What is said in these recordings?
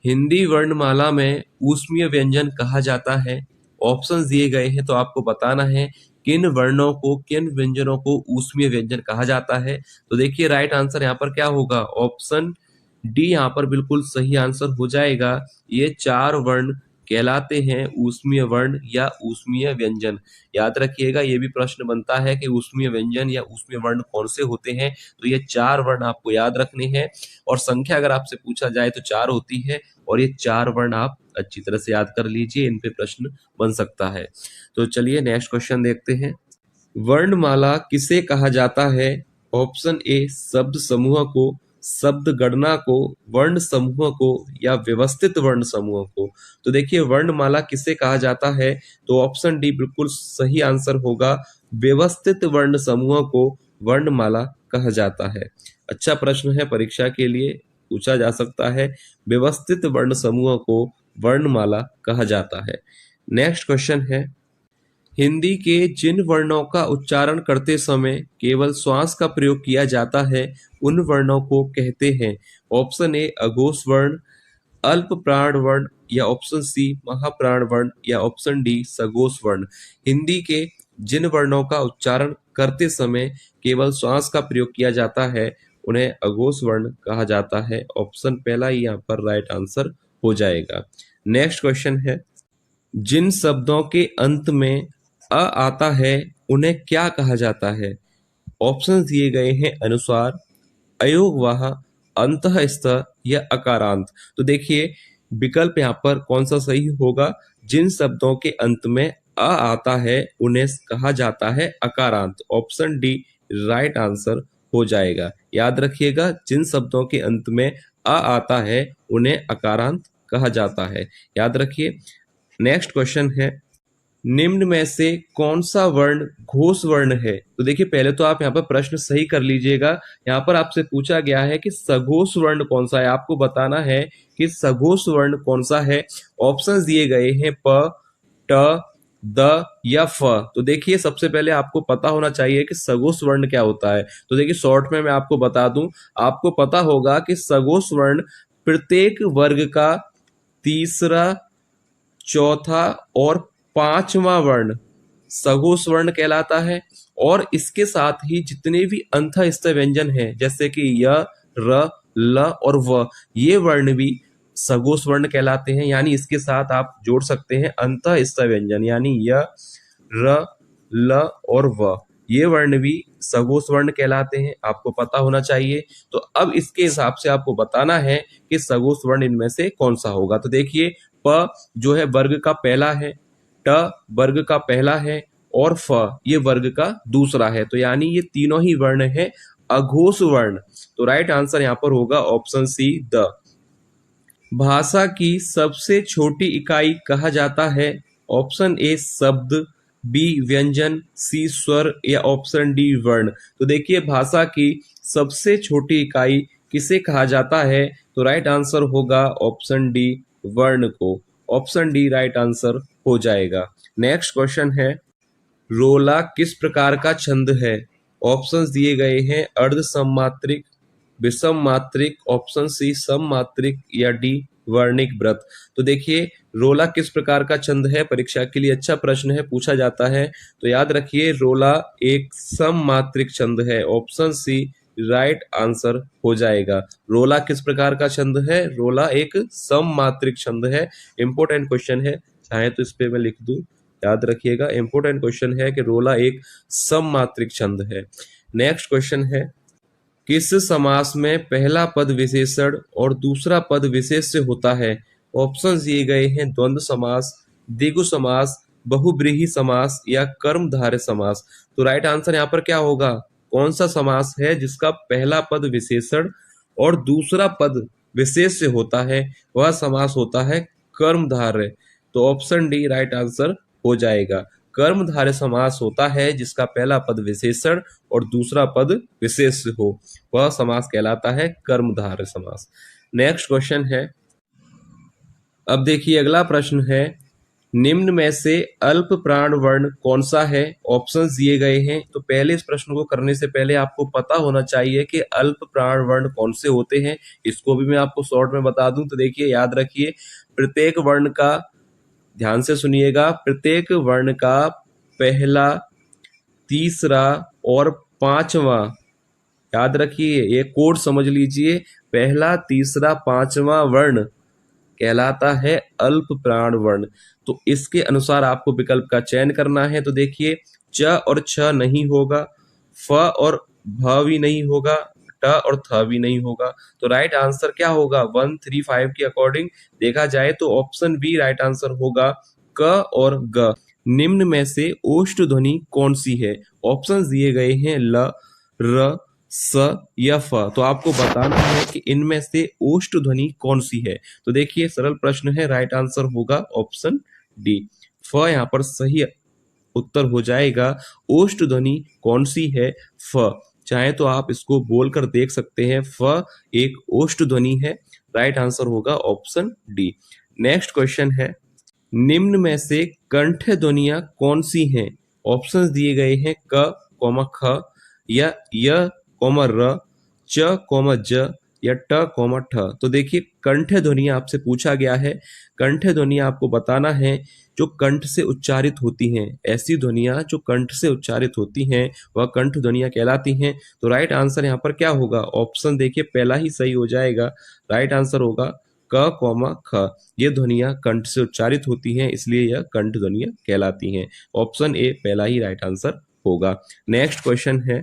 हिंदी वर्णमाला में ऊष्मीय व्यंजन कहा जाता है। ऑप्शंस दिए गए हैं तो आपको बताना है किन वर्णों को, किन व्यंजनों को ऊष्मीय व्यंजन कहा जाता है। तो देखिए राइट आंसर यहाँ पर क्या होगा, ऑप्शन डी यहाँ पर बिल्कुल सही आंसर हो जाएगा। ये 4 वर्ण कहलाते हैं ऊष्मीय वर्ण या ऊष्मीय व्यंजन। याद रखिएगा, ये भी प्रश्न बनता है कि ऊष्मीय व्यंजन या ऊष्मीय वर्ण कौन से होते हैं। तो ये 4 वर्ण आपको याद रखने हैं और संख्या अगर आपसे पूछा जाए तो 4 होती है और ये 4 वर्ण आप अच्छी तरह से याद कर लीजिए, इन पे प्रश्न बन सकता है। तो चलिए नेक्स्ट क्वेश्चन देखते हैं। वर्णमाला किसे कहा जाता है? ऑप्शन ए शब्द समूह को, शब्द गणना को, वर्ण समूह को या व्यवस्थित वर्ण समूह को। तो देखिए वर्णमाला किसे कहा जाता है, तो ऑप्शन डी बिल्कुल सही आंसर होगा। व्यवस्थित वर्ण समूह को वर्णमाला कहा जाता है। अच्छा प्रश्न है, परीक्षा के लिए पूछा जा सकता है। व्यवस्थित वर्ण समूह को वर्णमाला कहा जाता है। नेक्स्ट क्वेश्चन है, हिंदी के जिन वर्णों का उच्चारण करते समय केवल श्वास का प्रयोग किया जाता है उन वर्णों को कहते हैं। ऑप्शन ए अघोष वर्ण, अल्प प्राण वर्ण या ऑप्शन सी महाप्राण वर्ण या ऑप्शन डी सघोष वर्ण। हिंदी के जिन वर्णों का उच्चारण करते समय केवल श्वास का प्रयोग किया जाता है उन्हें अघोष वर्ण कहा जाता है। ऑप्शन पहला ही यहाँ पर राइट आंसर हो जाएगा। नेक्स्ट क्वेश्चन है, जिन शब्दों के अंत में अ आता है उन्हें क्या कहा जाता है? ऑप्शंस दिए गए हैं अनुस्वार, अयोगवाह, अंतःस्थ या अकारांत। तो देखिए विकल्प यहाँ पर कौन सा सही होगा, जिन शब्दों के अंत में अ आता है उन्हें कहा जाता है अकारांत। ऑप्शन डी राइट आंसर हो जाएगा। याद रखिएगा, जिन शब्दों के अंत में अ आता है उन्हें अकारांत कहा जाता है। याद रखिए। नेक्स्ट क्वेश्चन है, निम्न में से कौन सा वर्ण घोष वर्ण है? तो देखिए पहले तो आप यहाँ पर प्रश्न सही कर लीजिएगा। यहाँ पर आपसे पूछा गया है कि सघोष वर्ण कौन सा है, आपको बताना है कि सघोष वर्ण कौन सा है। ऑप्शंस दिए गए हैं प, ट, द या फ। तो देखिए सबसे पहले आपको पता होना चाहिए कि सघोष वर्ण क्या होता है। तो देखिए शॉर्ट में मैं आपको बता दूं, आपको पता होगा कि सघोष वर्ण प्रत्येक वर्ग का तीसरा, चौथा और पांचवा वर्ण सघोष वर्ण कहलाता है। और इसके साथ ही जितने भी अंतःस्थ व्यंजन हैं जैसे कि य, र, ल और व, ये वर्ण भी सघोष वर्ण कहलाते हैं। यानी इसके साथ आप जोड़ सकते हैं अंतःस्थ व्यंजन, यानी य, र, ल और व, ये वर्ण भी सघोष वर्ण कहलाते हैं। आपको पता होना चाहिए। तो अब इसके हिसाब से आपको बताना है कि सघोष वर्ण इनमें से कौन सा होगा। तो देखिए प जो है वर्ग का पहला है, ट वर्ग का पहला है और फ ये वर्ग का दूसरा है। तो यानी ये तीनों ही वर्ण है अघोष वर्ण। तो राइट आंसर यहाँ पर होगा ऑप्शन सी द। भाषा की सबसे छोटी इकाई कहा जाता है। ऑप्शन ए शब्द, बी व्यंजन, सी स्वर या ऑप्शन डी वर्ण। तो देखिए भाषा की सबसे छोटी इकाई किसे कहा जाता है? तो राइट आंसर होगा ऑप्शन डी वर्ण को। ऑप्शन डी राइट आंसर हो जाएगा। नेक्स्ट क्वेश्चन है, रोला किस प्रकार का छंद है? ऑप्शंस दिए गए हैं अर्ध सममात्रिक, विषम मात्रिक, ऑप्शन सी सम मात्रिक या डी वर्णिक व्रत। तो देखिए रोला किस प्रकार का छंद है, परीक्षा के लिए अच्छा प्रश्न है, पूछा जाता है। तो याद रखिए रोला एक सम मात्रिक छंद है। ऑप्शन सी राइट आंसर हो जाएगा। रोला किस प्रकार का छंद है? रोला एक सम मात्रिक छंद है। इंपोर्टेंट क्वेश्चन है, चाहे तो इस पे मैं लिख दूं, याद रखिएगा। इंपोर्टेंट क्वेश्चन है कि रोला एक सम मात्रिक छंद है। नेक्स्ट क्वेश्चन है, किस समास में पहला पद विशेषण और दूसरा पद विशेष्य होता है? ऑप्शन दिए गए हैं द्वंद्व समास, द्विगु समास, बहुब्रीहि समास या कर्मधारय समास। तो राइट आंसर यहाँ पर क्या होगा, कौन सा समास है जिसका पहला पद विशेषण और दूसरा पद विशेष्य होता है? वह समास होता है कर्मधारय। तो ऑप्शन डी राइट आंसर हो जाएगा। कर्मधारय समास होता है जिसका पहला पद विशेषण और दूसरा पद विशेष्य हो, वह समास कहलाता है कर्मधारय समास। नेक्स्ट क्वेश्चन है, अब देखिए अगला प्रश्न है, निम्न में से अल्प प्राण वर्ण कौन सा है? ऑप्शंस दिए गए हैं। तो पहले इस प्रश्न को करने से पहले आपको पता होना चाहिए कि अल्प प्राण वर्ण कौन से होते हैं। इसको भी मैं आपको शॉर्ट में बता दूं तो देखिए, याद रखिए, प्रत्येक वर्ण का, ध्यान से सुनिएगा, प्रत्येक वर्ण का पहला, तीसरा और पांचवा, याद रखिए, ये कोड समझ लीजिए, पहला, तीसरा, पांचवा वर्ण कहलाता है अल्प प्राण वर्ण। तो इसके अनुसार आपको विकल्प का चयन करना है। तो देखिए, च और छ नहीं होगा, फ और भ भी नहीं होगा, ट और थ भी नहीं होगा। तो राइट आंसर क्या होगा? 135 के अकॉर्डिंग देखा जाए तो ऑप्शन बी राइट आंसर होगा, क और ग। निम्न में से ओष्ठ ध्वनि कौन सी है? ऑप्शंस दिए गए हैं ल, र, स या फ। तो आपको बताना है कि इनमें से ओष्ठ ध्वनि कौन सी है। तो देखिए, सरल प्रश्न है, राइट आंसर होगा ऑप्शन डी, फ यहाँ पर सही उत्तर हो जाएगा। ओष्ठ ध्वनि कौन सी है? फ। चाहे तो आप इसको बोलकर देख सकते हैं, फ एक ओष्ठ ध्वनि है। राइट आंसर होगा ऑप्शन डी। नेक्स्ट क्वेश्चन है, निम्न में से कंठ ध्वनियां कौन सी हैं? ऑप्शंस दिए गए हैं, क, ख या य, र, च, ज या ट, ठ। तो देखिए, कंठ ध्वनियां आपसे पूछा गया है। कंठ ध्वनियां आपको बताना है जो कंठ से उच्चारित होती हैं। ऐसी ध्वनियां जो कंठ से उच्चारित होती हैं वह कंठ ध्वनियां कहलाती हैं। तो राइट आंसर यहाँ पर क्या होगा? ऑप्शन देखिए, पहला ही सही हो जाएगा। राइट आंसर होगा क, ख। ये ध्वनियां कंठ से उच्चारित होती हैं, इसलिए यह कंठ ध्वनियां कहलाती हैं। ऑप्शन ए पहला ही राइट आंसर होगा। नेक्स्ट क्वेश्चन है,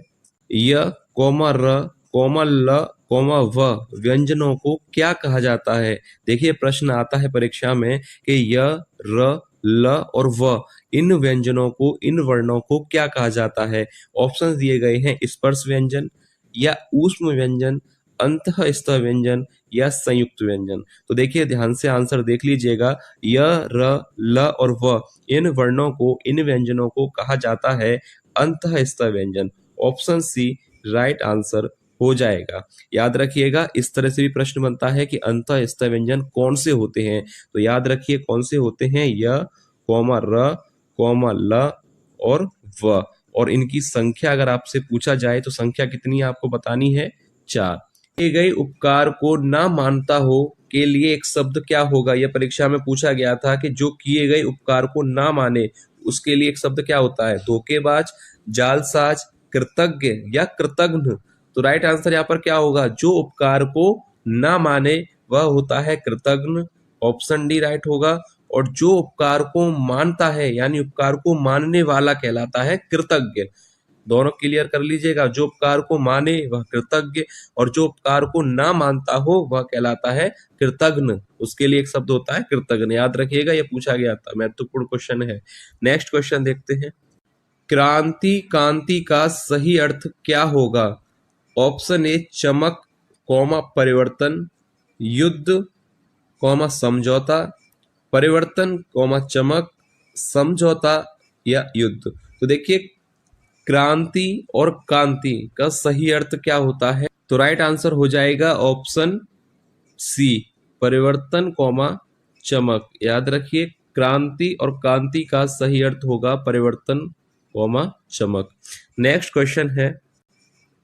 य, र, ल, व व्यंजनों को क्या कहा जाता है? देखिए, प्रश्न आता है परीक्षा में कि य, र, ल और व, इन व्यंजनों को, इन वर्णों को क्या कहा जाता है? ऑप्शंस दिए गए हैं, स्पर्श व्यंजन या ऊष्म व्यंजन, अंतःस्थ व्यंजन या संयुक्त व्यंजन। तो देखिए, ध्यान से आंसर देख लीजिएगा, य, र, ल और व, इन वर्णों को, इन व्यंजनों को कहा जाता है अंतःस्थ व्यंजन। ऑप्शन सी राइट आंसर हो जाएगा। याद रखिएगा, इस तरह से भी प्रश्न बनता है कि अंतःस्थ व्यंजन कौन से होते हैं। तो याद रखिए कौन से होते हैं, य, र, ल और व। और इनकी संख्या अगर आपसे पूछा जाए तो संख्या कितनी आपको बतानी है? 4। किए गए उपकार को ना मानता हो के लिए एक शब्द क्या होगा? यह परीक्षा में पूछा गया था कि जो किए गए उपकार को ना माने उसके लिए एक शब्द क्या होता है? धोखेबाज, जालसाज, कृतज्ञ या कृतघ्न। तो राइट आंसर यहाँ पर क्या होगा? जो उपकार को ना माने वह होता है कृतघ्न। ऑप्शन डी राइट होगा। और जो उपकार को मानता है यानी उपकार को मानने वाला कहलाता है कृतज्ञ। दोनों क्लियर कर लीजिएगा, जो उपकार को माने वह कृतज्ञ और जो उपकार को ना मानता हो वह कहलाता है कृतघ्न। उसके लिए एक शब्द होता है कृतघ्न। याद रखिएगा, यह पूछा गया था, महत्वपूर्ण क्वेश्चन है। नेक्स्ट क्वेश्चन देखते हैं, क्रांति कांति का सही अर्थ क्या होगा? ऑप्शन ए चमक, परिवर्तन, युद्ध, समझौता, परिवर्तन, चमक, समझौता या युद्ध। तो देखिए, क्रांति और कांति का सही अर्थ क्या होता है? तो राइट आंसर हो जाएगा ऑप्शन सी, परिवर्तन, चमक। याद रखिए, क्रांति और कांति का सही अर्थ होगा परिवर्तन, चमक। नेक्स्ट क्वेश्चन है,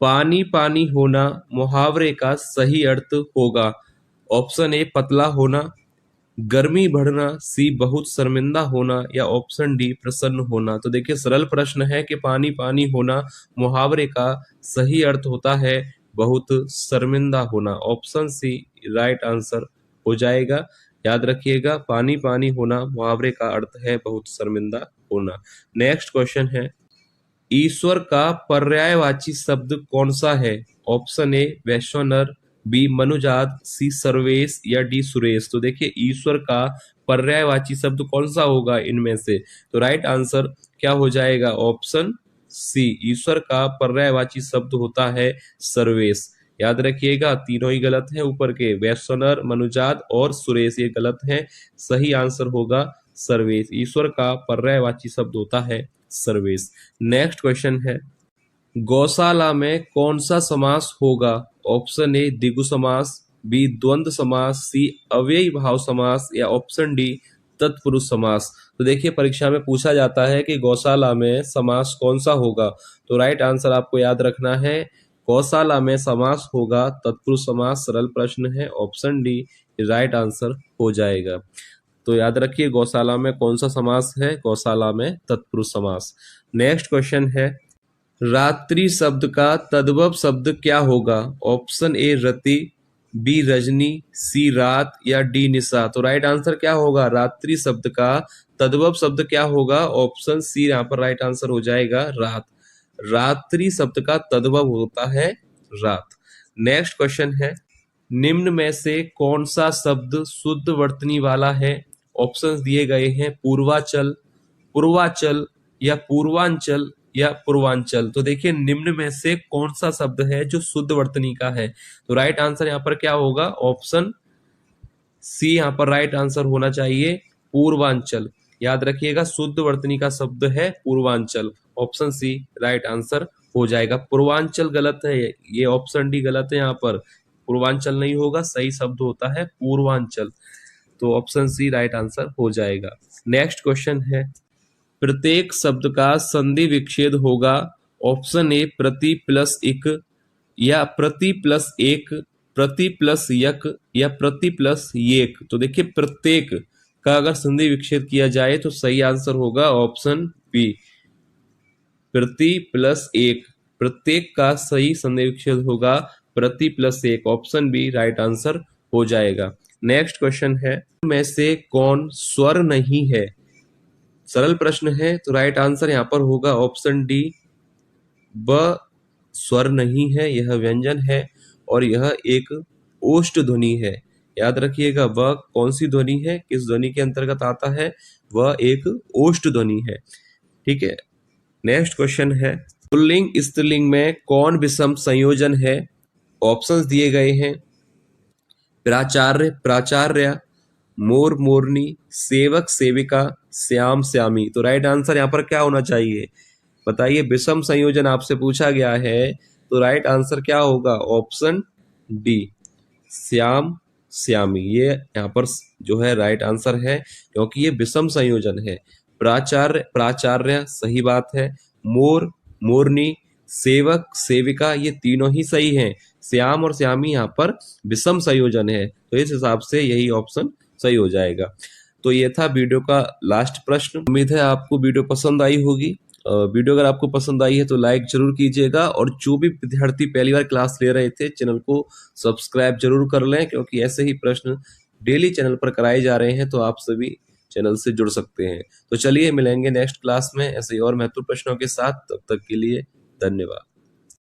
पानी पानी होना मुहावरे का सही अर्थ होगा? ऑप्शन ए पतला होना, गर्मी बढ़ना, सी बहुत शर्मिंदा होना या ऑप्शन डी प्रसन्न होना। तो देखिए, सरल प्रश्न है कि पानी पानी होना मुहावरे का सही अर्थ होता है बहुत शर्मिंदा होना। ऑप्शन सी राइट आंसर हो जाएगा। याद रखिएगा, पानी पानी होना मुहावरे का अर्थ है बहुत शर्मिंदा होना। नेक्स्ट क्वेश्चन है, ईश्वर का पर्यायवाची शब्द कौन सा है? ऑप्शन ए वैश्वानर, बी मनुजात, सी सर्वेश या डी सुरेश। तो देखिए, ईश्वर का पर्यायवाची शब्द कौन सा होगा इनमें से? तो राइट आंसर क्या हो जाएगा? ऑप्शन सी, ईश्वर का पर्यायवाची शब्द होता है सर्वेश। याद रखिएगा, तीनों ही गलत है ऊपर के, वैश्वानर, मनुजात और सुरेश, ये गलत है। सही आंसर होगा सर्वेश। ईश्वर का पर्यायवाची शब्द होता है सर्वेश। नेक्स्ट क्वेश्चन है, गौशाला में कौन सा समास होगा? ऑप्शन ए द्विगु समास, बी द्वंद्व समास, सी अव्ययी भाव समास या ऑप्शन डी तत्पुरुष समास। तो देखिए परीक्षा में पूछा जाता है कि गौशाला में समास कौन सा होगा, तो राइट आंसर आपको याद रखना है गौशाला में समास होगा तत्पुरुष समास। सरल प्रश्न है, ऑप्शन डी राइट आंसर हो जाएगा। तो याद रखिए गौशाला में कौन सा समास है, गौशाला में तत्पुरुष समास। नेक्स्ट क्वेश्चन है, रात्रि शब्द का तद्भव शब्द क्या होगा, ऑप्शन ए रति, बी रजनी, सी रात या डी निशा। तो राइट आंसर क्या होगा, रात्रि शब्द का तद्भव शब्द क्या होगा, ऑप्शन सी यहाँ पर राइट आंसर हो जाएगा रात। रात्रि शब्द का तद्भव होता है रात। नेक्स्ट क्वेश्चन है, निम्न में से कौन सा शब्द शुद्ध वर्तनी वाला है, ऑप्शंस दिए गए हैं पूर्वाचल, पूर्वाचल या पूर्वांचल या पूर्वांचल। तो देखिए निम्न में से कौन सा शब्द है जो शुद्ध वर्तनी का है, तो राइट आंसर यहाँ पर क्या होगा, ऑप्शन सी यहाँ पर राइट आंसर होना चाहिए पूर्वांचल। याद रखिएगा शुद्ध वर्तनी का शब्द है Purvanchal, option C right answer हो जाएगा। पूर्वांचल गलत है, ये ऑप्शन डी गलत है, यहाँ पर पूर्वांचल नहीं होगा, सही शब्द होता है पूर्वांचल। तो ऑप्शन सी राइट आंसर हो जाएगा। नेक्स्ट क्वेश्चन है, प्रत्येक शब्द का संधि विच्छेद होगा, ऑप्शन ए प्रति प्लस इक या प्रति प्लस एक, प्रति प्लस यक या प्रति प्लस येक। तो देखिए प्रत्येक का अगर संधि विच्छेद किया जाए तो सही आंसर होगा ऑप्शन बी प्रति प्लस एक। प्रत्येक का सही संधि विच्छेद होगा प्रति प्लस एक, ऑप्शन बी राइट आंसर हो जाएगा। नेक्स्ट क्वेश्चन है, में से कौन स्वर नहीं है, सरल प्रश्न है, तो राइट आंसर यहाँ पर होगा ऑप्शन डी ब स्वर नहीं है, यह व्यंजन है और यह एक ओष्ठ ध्वनि है। याद रखिएगा वह कौन सी ध्वनि है, किस ध्वनि के अंतर्गत आता है, वह एक ओष्ठ ध्वनि है। ठीक है। नेक्स्ट क्वेश्चन है, पुल्लिंग स्त्रीलिंग में कौन विषम संयोजन है, ऑप्शंस दिए गए हैं प्राचार्य प्राचार्या, मोर मोरनी, सेवक सेविका, श्याम श्यामी। तो राइट आंसर यहाँ पर क्या होना चाहिए बताइए, विषम संयोजन आपसे पूछा गया है तो राइट आंसर क्या होगा, ऑप्शन डी श्याम श्यामी। ये यहाँ पर जो है राइट आंसर है क्योंकि ये विषम संयोजन है। प्राचार्य प्राचार्य सही बात है, मोर मोरनी, सेवक सेविका ये तीनों ही सही हैं। श्याम और श्यामी यहाँ पर विषम संयोजन है, तो इस हिसाब से यही ऑप्शन सही हो जाएगा। तो ये था वीडियो का लास्ट प्रश्न। उम्मीद है आपको वीडियो पसंद आई होगी। वीडियो अगर आपको पसंद आई है तो लाइक जरूर कीजिएगा और जो भी विद्यार्थी पहली बार क्लास ले रहे थे चैनल को सब्सक्राइब जरूर कर लें, क्योंकि ऐसे ही प्रश्न डेली चैनल पर कराए जा रहे हैं, तो आप सभी चैनल से जुड़ सकते हैं। तो चलिए मिलेंगे नेक्स्ट क्लास में ऐसे ही और महत्वपूर्ण प्रश्नों के साथ, तब तक के लिए धन्यवाद।